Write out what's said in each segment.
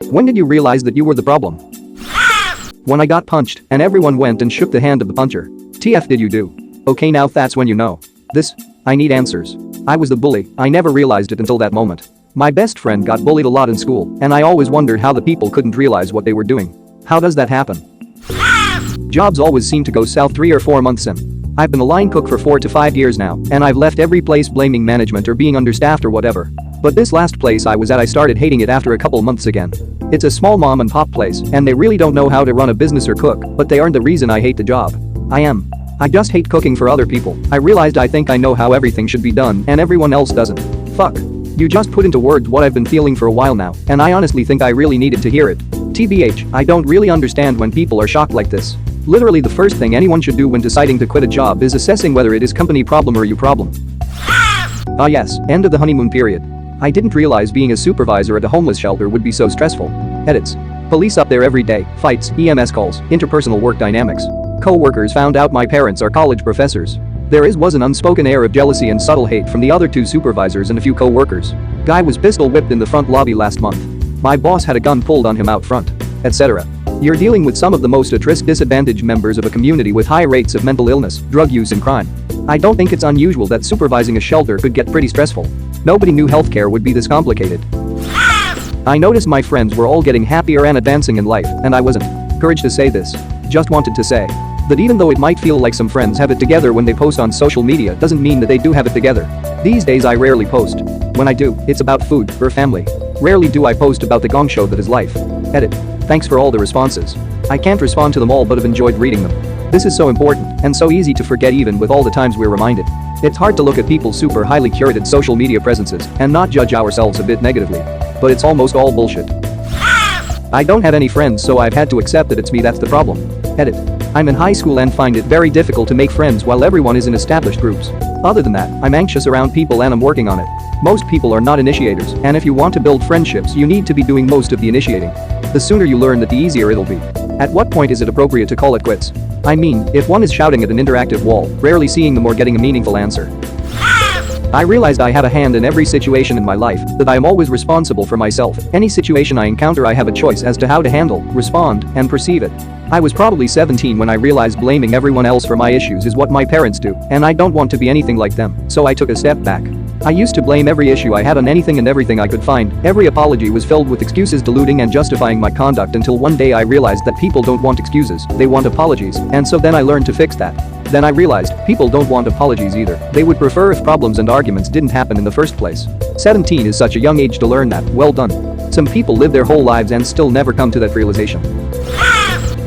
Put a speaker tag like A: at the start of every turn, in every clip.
A: When did you realize that you were the problem? When I got punched and everyone went and shook the hand of the puncher. TF did you do? Okay, now that's when you know. This. I need answers. I was the bully, I never realized it until that moment. My best friend got bullied a lot in school and I always wondered how the people couldn't realize what they were doing. How does that happen? Jobs always seem to go south 3 or 4 months in. I've been a line cook for 4 to 5 years now and I've left every place blaming management or being understaffed or whatever. But this last place I was at I started hating it after a couple months again. It's a small mom and pop place and they really don't know how to run a business or cook, but they aren't the reason I hate the job. I just hate cooking for other people. I realized I think I know how everything should be done and everyone else doesn't. Fuck. You just put into words what I've been feeling for a while now and I honestly think I really needed to hear it. TBH, I don't really understand when people are shocked like this. Literally the first thing anyone should do when deciding to quit a job is assessing whether it is company problem or you problem. Ah yes, end of the honeymoon period. I didn't realize being a supervisor at a homeless shelter would be so stressful. Edits. Police up there every day, fights, EMS calls, interpersonal work dynamics. Co-workers found out my parents are college professors. There was an unspoken air of jealousy and subtle hate from the other 2 supervisors and a few co-workers. Guy was pistol whipped in the front lobby last month. My boss had a gun pulled on him out front. Etc. You're dealing with some of the most at-risk disadvantaged members of a community with high rates of mental illness, drug use and crime. I don't think it's unusual that supervising a shelter could get pretty stressful. Nobody knew healthcare would be this complicated. I noticed my friends were all getting happier and advancing in life and I wasn't. Courage to say this. Just wanted to say that even though it might feel like some friends have it together when they post on social media doesn't mean that they do have it together. These days I rarely post. When I do, it's about food or family. Rarely do I post about the gong show that is life. Edit. Thanks for all the responses. I can't respond to them all but have enjoyed reading them. This is so important and so easy to forget even with all the times we're reminded. It's hard to look at people's super highly curated social media presences and not judge ourselves a bit negatively. But it's almost all bullshit. I don't have any friends so I've had to accept that it's me that's the problem. Edit. I'm in high school and find it very difficult to make friends while everyone is in established groups. Other than that, I'm anxious around people and I'm working on it. Most people are not initiators and if you want to build friendships you need to be doing most of the initiating. The sooner you learn that the easier it'll be. At what point is it appropriate to call it quits? I mean, if one is shouting at an interactive wall, rarely seeing them or getting a meaningful answer. I realized I have a hand in every situation in my life, that I am always responsible for myself. Any situation I encounter I have a choice as to how to handle, respond, and perceive it. I was probably 17 when I realized blaming everyone else for my issues is what my parents do, and I don't want to be anything like them, so I took a step back. I used to blame every issue I had on anything and everything I could find. Every apology was filled with excuses diluting and justifying my conduct until one day I realized that people don't want excuses, they want apologies, and so then I learned to fix that. Then I realized people don't want apologies either. They would prefer if problems and arguments didn't happen in the first place. 17 is such a young age to learn that, well done. Some people live their whole lives and still never come to that realization.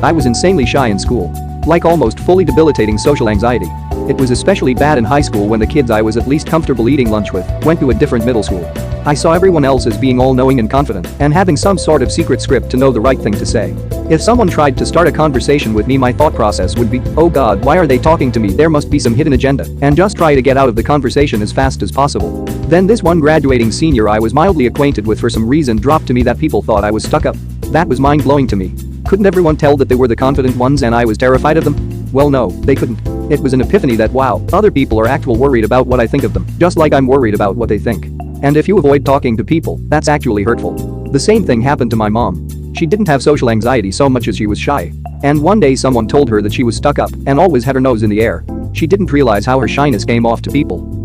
A: I was insanely shy in school. Like almost fully debilitating social anxiety. It was especially bad in high school when the kids I was at least comfortable eating lunch with went to a different middle school. I saw everyone else as being all-knowing and confident and having some sort of secret script to know the right thing to say. If someone tried to start a conversation with me my thought process would be, oh god, why are they talking to me, there must be some hidden agenda, and just try to get out of the conversation as fast as possible. Then this one graduating senior I was mildly acquainted with for some reason dropped to me that people thought I was stuck up. That was mind-blowing to me. Couldn't everyone tell that they were the confident ones and I was terrified of them? Well no, they couldn't. It was an epiphany that wow, other people are actually worried about what I think of them, just like I'm worried about what they think. And if you avoid talking to people, that's actually hurtful. The same thing happened to my mom. She didn't have social anxiety so much as she was shy. And one day someone told her that she was stuck up and always had her nose in the air. She didn't realize how her shyness came off to people.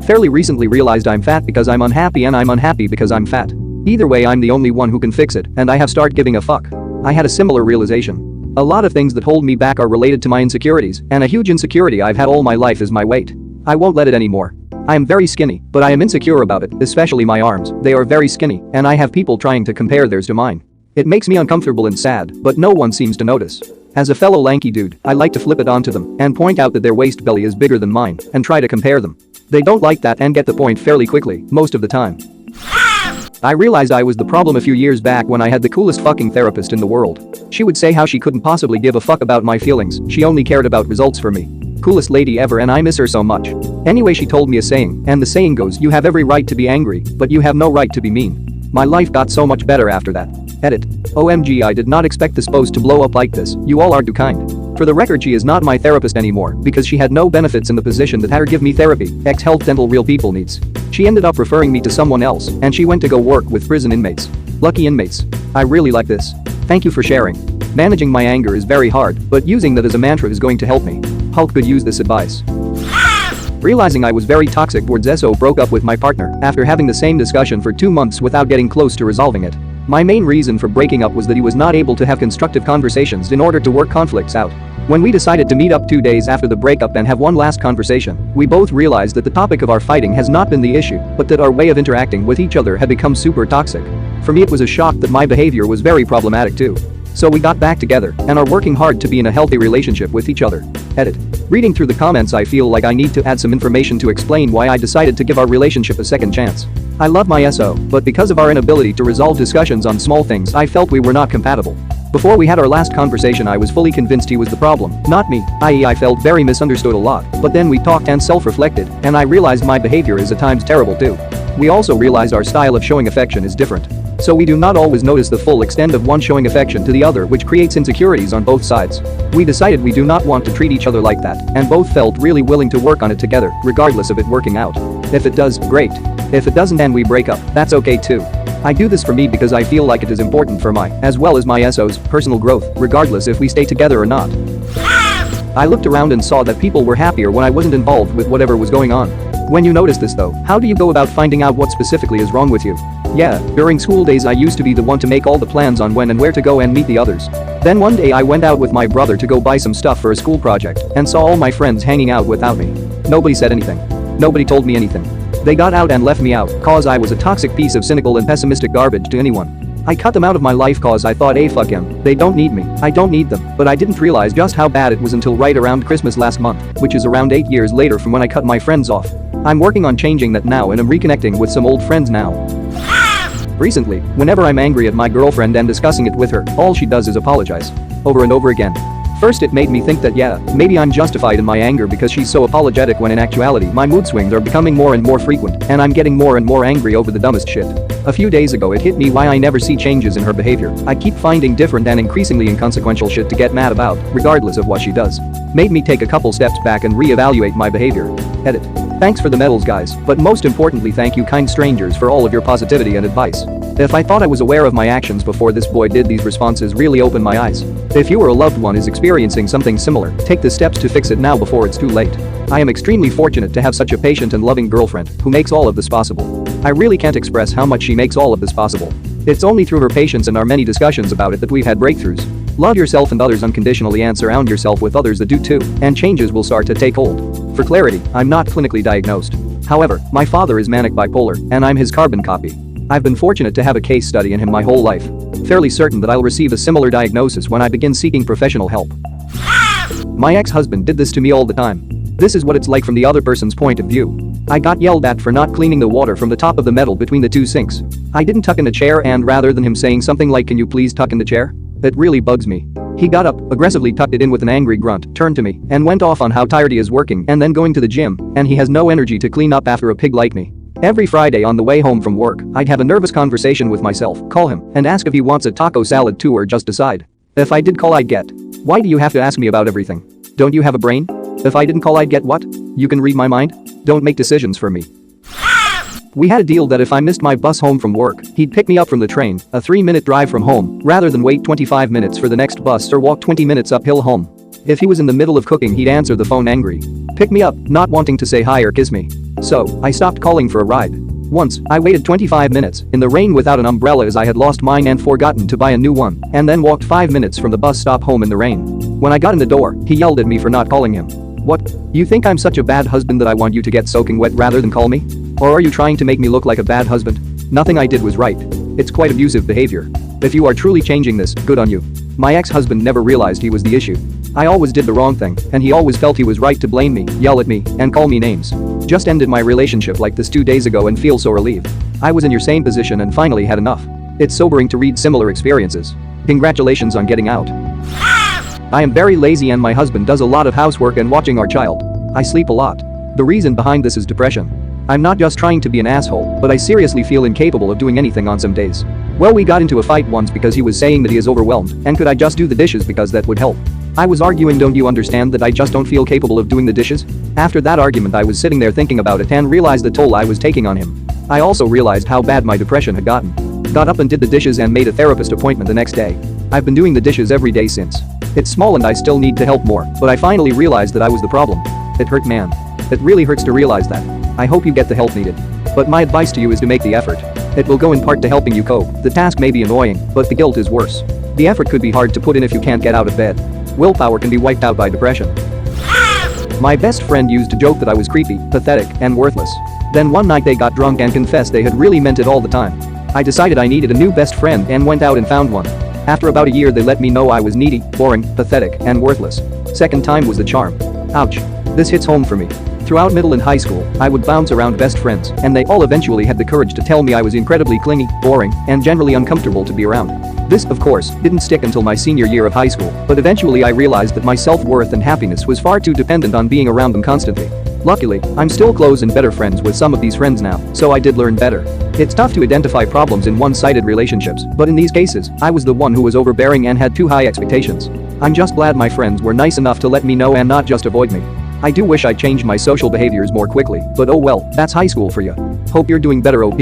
A: Fairly recently realized I'm fat because I'm unhappy and I'm unhappy because I'm fat. Either way I'm the only one who can fix it and I have started giving a fuck. I had a similar realization. A lot of things that hold me back are related to my insecurities, and a huge insecurity I've had all my life is my weight. I won't let it anymore. I am very skinny, but I am insecure about it, especially my arms. They are very skinny, and I have people trying to compare theirs to mine. It makes me uncomfortable and sad, but no one seems to notice. As a fellow lanky dude, I like to flip it onto them and point out that their waist belly is bigger than mine and try to compare them. They don't like that and get the point fairly quickly, most of the time. I realized I was the problem a few years back when I had the coolest fucking therapist in the world. She would say how she couldn't possibly give a fuck about my feelings, she only cared about results for me. Coolest lady ever and I miss her so much. Anyway, she told me a saying, and the saying goes, you have every right to be angry, but you have no right to be mean. My life got so much better after that. Edit. OMG, I did not expect this post to blow up like this, you all are too kind. For the record, she is not my therapist anymore because she had no benefits in the position that had her give me therapy, ex-health dental real people needs. She ended up referring me to someone else and she went to go work with prison inmates. Lucky inmates. I really like this. Thank you for sharing. Managing my anger is very hard, but using that as a mantra is going to help me. Hulk could use this advice. Realizing I was very toxic towards SO, broke up with my partner after having the same discussion for 2 months without getting close to resolving it. My main reason for breaking up was that he was not able to have constructive conversations in order to work conflicts out. When we decided to meet up 2 days after the breakup and have one last conversation, we both realized that the topic of our fighting has not been the issue, but that our way of interacting with each other had become super toxic. For me, it was a shock that my behavior was very problematic too. So we got back together and are working hard to be in a healthy relationship with each other. Edit. Reading through the comments, I feel like I need to add some information to explain why I decided to give our relationship a second chance. I love my SO, but because of our inability to resolve discussions on small things, I felt we were not compatible. Before we had our last conversation, I was fully convinced he was the problem, not me, i.e. I felt very misunderstood a lot, but then we talked and self-reflected, and I realized my behavior is at times terrible too. We also realized our style of showing affection is different. So we do not always notice the full extent of one showing affection to the other, which creates insecurities on both sides. We decided we do not want to treat each other like that, and both felt really willing to work on it together, regardless of it working out. If it does, great. If it doesn't and we break up, that's okay too. I do this for me because I feel like it is important for my, as well as my SO's, personal growth, regardless if we stay together or not. I looked around and saw that people were happier when I wasn't involved with whatever was going on. When you notice this though, how do you go about finding out what specifically is wrong with you? Yeah, during school days I used to be the one to make all the plans on when and where to go and meet the others. Then one day I went out with my brother to go buy some stuff for a school project and saw all my friends hanging out without me. Nobody said anything. Nobody told me anything. They got out and left me out cause I was a toxic piece of cynical and pessimistic garbage to anyone. I cut them out of my life cause I thought, hey, fuck him, they don't need me, I don't need them, but I didn't realize just how bad it was until right around Christmas last month, which is around 8 years later from when I cut my friends off. I'm working on changing that now and I'm reconnecting with some old friends now. Recently, whenever I'm angry at my girlfriend and discussing it with her, all she does is apologize. Over and over again. First it made me think that yeah, maybe I'm justified in my anger because she's so apologetic, when in actuality my mood swings are becoming more and more frequent and I'm getting more and more angry over the dumbest shit. A few days ago it hit me why I never see changes in her behavior. I keep finding different and increasingly inconsequential shit to get mad about, regardless of what she does. Made me take a couple steps back and re-evaluate my behavior. Edit. Thanks for the medals guys, but most importantly thank you kind strangers for all of your positivity and advice. If I thought I was aware of my actions before this boy did, these responses really opened my eyes. If you or a loved one is experiencing something similar, take the steps to fix it now before it's too late. I am extremely fortunate to have such a patient and loving girlfriend who makes all of this possible. I really can't express how much she makes all of this possible. It's only through her patience and our many discussions about it that we've had breakthroughs. Love yourself and others unconditionally and surround yourself with others that do too, and changes will start to take hold. For clarity, I'm not clinically diagnosed. However, my father is manic bipolar, and I'm his carbon copy. I've been fortunate to have a case study in him my whole life. Fairly certain that I'll receive a similar diagnosis when I begin seeking professional help. My ex-husband did this to me all the time. This is what it's like from the other person's point of view. I got yelled at for not cleaning the water from the top of the metal between the two sinks. I didn't tuck in the chair, and rather than him saying something like, "Can you please tuck in the chair?" That really bugs me. He got up, aggressively tucked it in with an angry grunt, turned to me, and went off on how tired he is working and then going to the gym, and he has no energy to clean up after a pig like me. Every Friday on the way home from work, I'd have a nervous conversation with myself, call him, and ask if he wants a taco salad too or just decide. If I did call, I'd get, "Why do you have to ask me about everything? Don't you have a brain?" If I didn't call, I'd get, "What? You can read my mind? Don't make decisions for me." We had a deal that if I missed my bus home from work, he'd pick me up from the train, a 3-minute drive from home, rather than wait 25 minutes for the next bus or walk 20 minutes uphill home. If he was in the middle of cooking, he'd answer the phone angry. Pick me up, not wanting to say hi or kiss me. So, I stopped calling for a ride. Once, I waited 25 minutes in the rain without an umbrella as I had lost mine and forgotten to buy a new one, and then walked 5 minutes from the bus stop home in the rain. When I got in the door, he yelled at me for not calling him. "What? You think I'm such a bad husband that I want you to get soaking wet rather than call me? Or are you trying to make me look like a bad husband? Nothing I did was right. It's quite abusive behavior. If you are truly changing this, good on you." My ex-husband never realized he was the issue. I always did the wrong thing, and he always felt he was right to blame me, yell at me, and call me names. Just ended my relationship like this 2 days ago and feel so relieved. I was in your same position and finally had enough. It's sobering to read similar experiences. Congratulations on getting out. I am very lazy and my husband does a lot of housework and watching our child. I sleep a lot. The reason behind this is depression. I'm not just trying to be an asshole, but I seriously feel incapable of doing anything on some days. Well, we got into a fight once because he was saying that he is overwhelmed and could I just do the dishes because that would help. I was arguing, "Don't you understand that I just don't feel capable of doing the dishes?" After that argument I was sitting there thinking about it and realized the toll I was taking on him. I also realized how bad my depression had gotten. Got up and did the dishes and made a therapist appointment the next day. I've been doing the dishes every day since. It's small and I still need to help more, but I finally realized that I was the problem. It hurt, man. It really hurts to realize that. I hope you get the help needed. But my advice to you is to make the effort. It will go in part to helping you cope. The task may be annoying, but the guilt is worse. The effort could be hard to put in if you can't get out of bed. Willpower can be wiped out by depression. My best friend used to joke that I was creepy, pathetic, and worthless. Then one night they got drunk and confessed they had really meant it all the time. I decided I needed a new best friend and went out and found one. After about a year they let me know I was needy, boring, pathetic, and worthless. Second time was the charm. Ouch. This hits home for me. Throughout middle and high school, I would bounce around best friends, and they all eventually had the courage to tell me I was incredibly clingy, boring, and generally uncomfortable to be around. This, of course, didn't stick until my senior year of high school, but eventually I realized that my self-worth and happiness was far too dependent on being around them constantly. Luckily, I'm still close and better friends with some of these friends now, so I did learn better. It's tough to identify problems in one-sided relationships, but in these cases, I was the one who was overbearing and had too high expectations. I'm just glad my friends were nice enough to let me know and not just avoid me. I do wish I changed my social behaviors more quickly, but oh well, that's high school for you. Hope you're doing better, OP.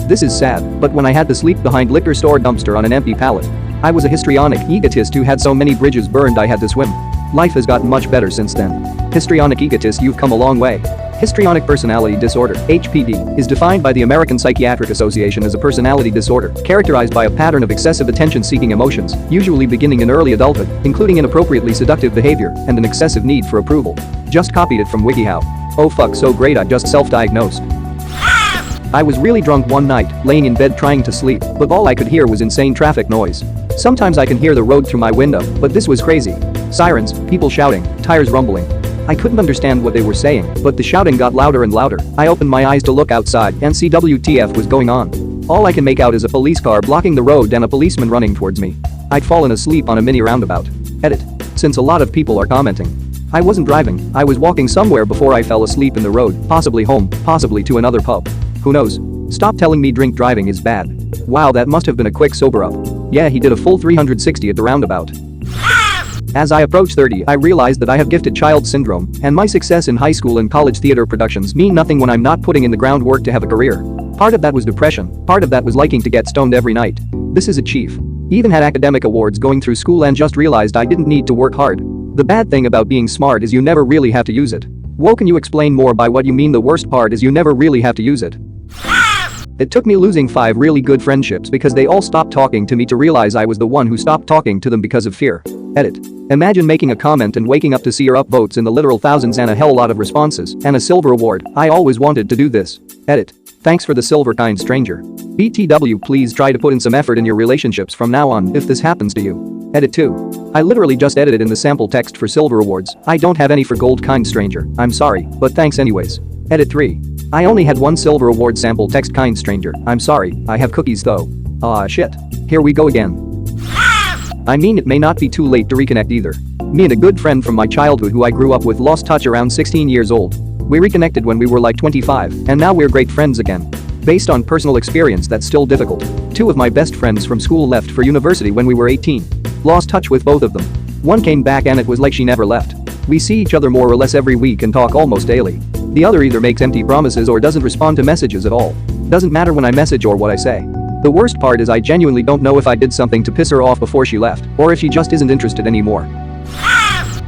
A: This is sad, but when I had to sleep behind liquor store dumpster on an empty pallet, I was a histrionic egotist who had so many bridges burned I had to swim. Life has gotten much better since then. Histrionic egotist, you've come a long way. Histrionic personality disorder, HPD, is defined by the American Psychiatric Association as a personality disorder characterized by a pattern of excessive attention-seeking emotions, usually beginning in early adulthood, including inappropriately seductive behavior and an excessive need for approval. Just copied it from WikiHow. Oh fuck, so great, I just self-diagnosed. I was really drunk one night, laying in bed trying to sleep, but all I could hear was insane traffic noise. Sometimes I can hear the road through my window, but this was crazy. Sirens, people shouting, tires rumbling. I couldn't understand what they were saying, but the shouting got louder and louder. I opened my eyes to look outside and see WTF was going on. All I can make out is a police car blocking the road and a policeman running towards me. I'd fallen asleep on a mini roundabout. Edit. Since a lot of people are commenting. I wasn't driving, I was walking somewhere before I fell asleep in the road, possibly home, possibly to another pub. Who knows? Stop telling me drink driving is bad. Wow, that must have been a quick sober up. Yeah, he did a full 360 at the roundabout. As I approach 30, I realize that I have gifted child syndrome, and my success in high school and college theater productions mean nothing when I'm not putting in the groundwork to have a career. Part of that was depression, part of that was liking to get stoned every night. This is a chief. Even had academic awards going through school and just realized I didn't need to work hard. The bad thing about being smart is you never really have to use it. Whoa, can you explain more by what you mean? The worst part is you never really have to use it. It took me losing 5 really good friendships because they all stopped talking to me to realize I was the one who stopped talking to them because of fear. Edit. Imagine making a comment and waking up to see your upvotes in the literal thousands and a hell lot of responses and a silver award. I always wanted to do this. Edit. Thanks for the silver, kind stranger. BTW, please try to put in some effort in your relationships from now on if this happens to you. Edit 2. I literally just edited in the sample text for silver awards. I don't have any for gold, kind stranger. I'm sorry, but thanks anyways. Edit 3. I only had 1 silver award sample text, kind stranger. I'm sorry, I have cookies though. Aw shit. Here we go again. I mean, it may not be too late to reconnect either. Me and a good friend from my childhood who I grew up with lost touch around 16 years old. We reconnected when we were like 25, and now we're great friends again. Based on personal experience, that's still difficult. 2 of my best friends from school left for university when we were 18. Lost touch with both of them. One came back and it was like she never left. We see each other more or less every week and talk almost daily. The other either makes empty promises or doesn't respond to messages at all. Doesn't matter when I message or what I say. The worst part is I genuinely don't know if I did something to piss her off before she left, or if she just isn't interested anymore.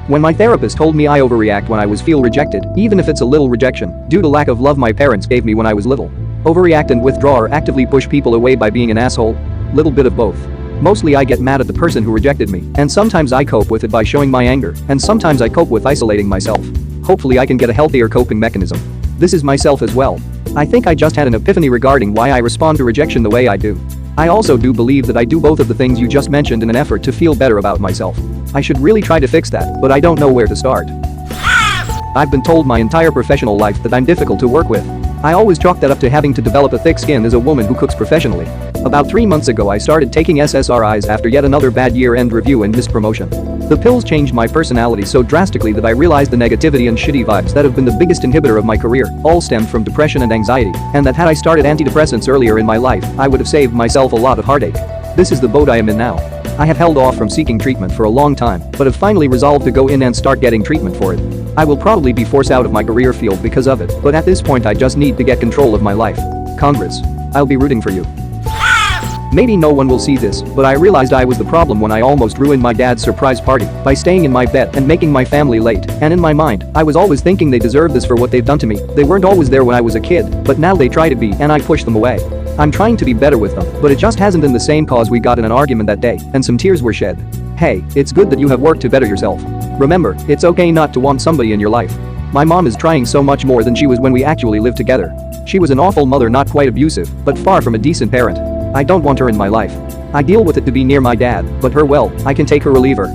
A: When my therapist told me I overreact when I feel rejected, even if it's a little rejection, due to lack of love my parents gave me when I was little. Overreact and withdraw or actively push people away by being an asshole? Little bit of both. Mostly I get mad at the person who rejected me, and sometimes I cope with it by showing my anger, and sometimes I cope with isolating myself. Hopefully I can get a healthier coping mechanism. This is myself as well. I think I just had an epiphany regarding why I respond to rejection the way I do. I also do believe that I do both of the things you just mentioned in an effort to feel better about myself. I should really try to fix that, but I don't know where to start. I've been told my entire professional life that I'm difficult to work with. I always chalk that up to having to develop a thick skin as a woman who cooks professionally. About 3 months ago I started taking SSRIs after yet another bad year-end review and missed promotion. The pills changed my personality so drastically that I realized the negativity and shitty vibes that have been the biggest inhibitor of my career all stemmed from depression and anxiety, and that had I started antidepressants earlier in my life, I would have saved myself a lot of heartache. This is the boat I am in now. I have held off from seeking treatment for a long time, but have finally resolved to go in and start getting treatment for it. I will probably be forced out of my career field because of it, but at this point I just need to get control of my life. Congress. I'll be rooting for you. Maybe no one will see this, but I realized I was the problem when I almost ruined my dad's surprise party by staying in my bed and making my family late. And in my mind, I was always thinking they deserve this for what they've done to me. They weren't always there when I was a kid, but now they try to be and I push them away. I'm trying to be better with them, but it just hasn't been the same cause we got in an argument that day and some tears were shed. Hey, it's good that you have worked to better yourself. Remember, it's okay not to want somebody in your life. My mom is trying so much more than she was when we actually lived together. She was an awful mother, not quite abusive, but far from a decent parent. I don't want her in my life. I deal with it to be near my dad, but her, well, I can take her or leave her.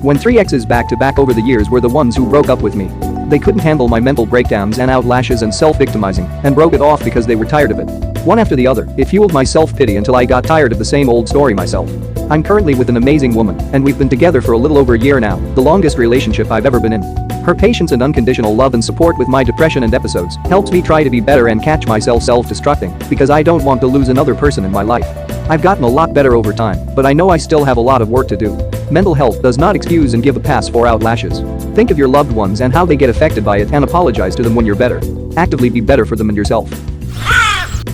A: When 3 exes back to back over the years were the ones who broke up with me. They couldn't handle my mental breakdowns and outlashes and self-victimizing and broke it off because they were tired of it. One after the other, it fueled my self-pity until I got tired of the same old story myself. I'm currently with an amazing woman, and we've been together for a little over a year now, the longest relationship I've ever been in. Her patience and unconditional love and support with my depression and episodes helps me try to be better and catch myself self-destructing because I don't want to lose another person in my life. I've gotten a lot better over time, but I know I still have a lot of work to do. Mental health does not excuse and give a pass for outlashes. Think of your loved ones and how they get affected by it and apologize to them when you're better. Actively be better for them and yourself.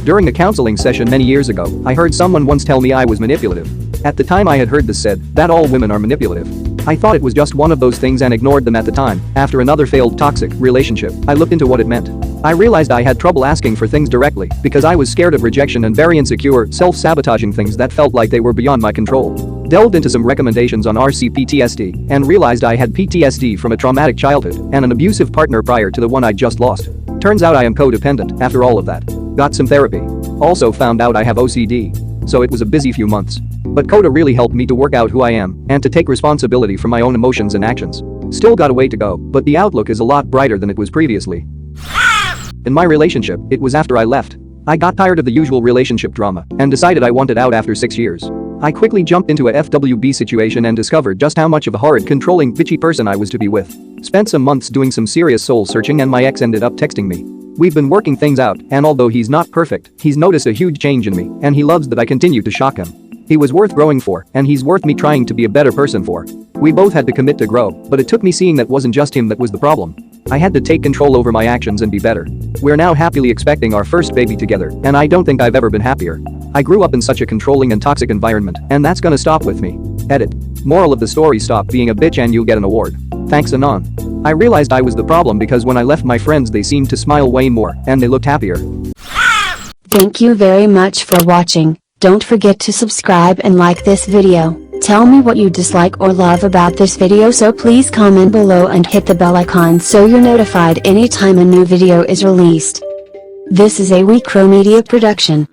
A: During a counseling session many years ago, I heard someone once tell me I was manipulative. At the time I had heard this said, that all women are manipulative. I thought it was just one of those things and ignored them at the time. After another failed toxic relationship, I looked into what it meant. I realized I had trouble asking for things directly because I was scared of rejection and very insecure, self-sabotaging things that felt like they were beyond my control. Delved into some recommendations on RCPTSD and realized I had PTSD from a traumatic childhood and an abusive partner prior to the one I just lost. Turns out I am codependent after all of that. Got some therapy. Also found out I have OCD. So it was a busy few months. But Coda really helped me to work out who I am and to take responsibility for my own emotions and actions. Still got a way to go, but the outlook is a lot brighter than it was previously. In my relationship, it was after I left. I got tired of the usual relationship drama and decided I wanted out after 6 years. I quickly jumped into a FWB situation and discovered just how much of a horrid, controlling, bitchy person I was to be with. Spent some months doing some serious soul searching and my ex ended up texting me. We've been working things out, and although he's not perfect, he's noticed a huge change in me, and he loves that I continue to shock him. He was worth growing for, and he's worth me trying to be a better person for. We both had to commit to grow, but it took me seeing that wasn't just him that was the problem. I had to take control over my actions and be better. We're now happily expecting our first baby together, and I don't think I've ever been happier. I grew up in such a controlling and toxic environment, and that's gonna stop with me. Edit. Moral of the story: stop being a bitch and you'll get an award. Thanks, Anon. I realized I was the problem because when I left my friends they seemed to smile way more and they looked happier.
B: Thank you very much for watching. Don't forget to subscribe and like this video. Tell me what you dislike or love about this video, so please comment below and hit the bell icon so you're notified anytime a new video is released. This is a WeCrow Media production.